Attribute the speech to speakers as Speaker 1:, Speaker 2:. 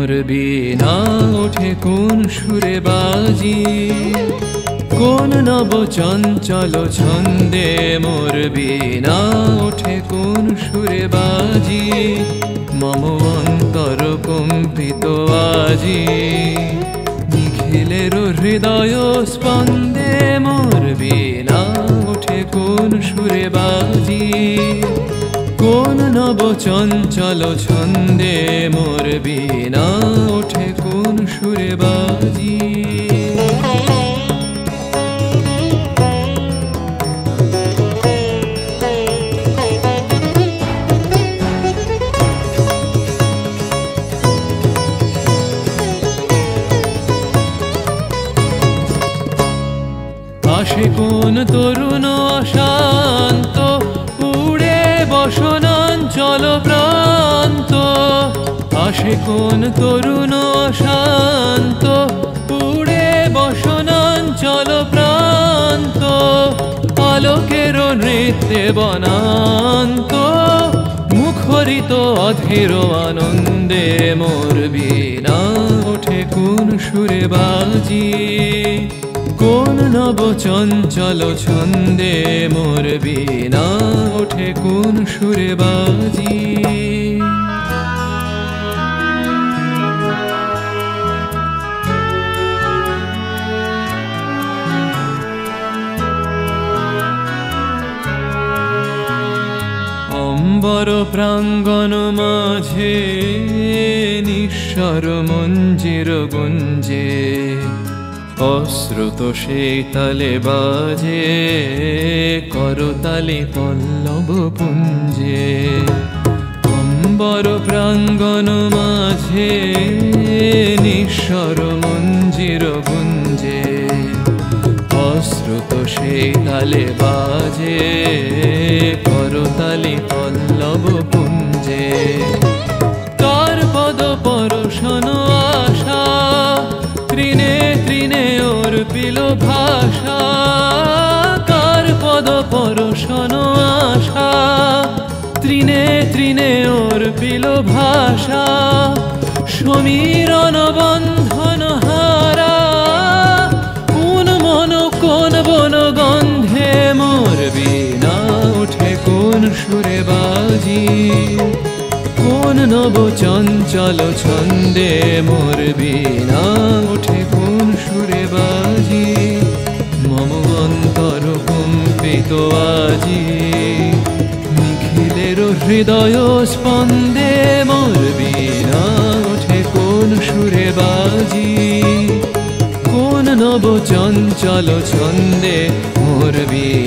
Speaker 1: মোর বীণা ওঠে কোন সুরে বাজি, কোন নব চঞ্চল ছন্দে মোর বীণা ওঠে কোন সুরে বাজি। মম অন্তর কম্পিত আজি, নিখিলের হৃদয় স্পন্দে মোর বীণা ওঠে কোন সুরে বাজি, কোন নব চঞ্চল ছন্দে মোর বীণা ওঠে কোন সুরে বাজি। আসে কোন তরুণ অশান্ত, উড়ে বসনাঞ্চল প্রান্ত। আসে কোন তরুণ অশান্ত, উড়ে বসনাঞ্চল প্রান্ত। আলোকের নৃত্যে বনান্ত, মুখরিত অধীর আনন্দে মোর বীণা ওঠে কোন সুরে বাজি, কোন নব চঞ্চল ছন্দে মোর বীণা ওঠে কোন সুরে বাজি। অম্বর প্রাঙ্গণ মাঝে নিঃস্বর মঞ্জির গুঞ্জে, অশ্রুত সেই তালে বাজে করতালি পল্লব পুঞ্জে। অম্বর প্রাঙ্গণ মাঝে নিঃস্বর মঞ্জির গুঞ্জে, অশ্রুত সেই তালে বাজে করতালি পল্লব পুঞ্জে। তার পদ পরশন আশা, তৃণে তৃণে ওর পিল ভাষা। কার পদ পরশন আশা, তৃণে তৃণে ওর পিল ভাষা। সমীরণ বন্ধন হারা, কোন মন কোন বন গন্ধে মোর বীণা ওঠে কোন সুরে বাজি, কোন নব চঞ্চল ছন্দে মোর বীণা ওঠে কোন সুরে বাজি। মম অন্তর কম্পিত আজি, নিখিলের হৃদয় স্পন্দে মোর বীণা ওঠে কোন সুরে বাজি, কোন নব চঞ্চল ছন্দে মোর বীণা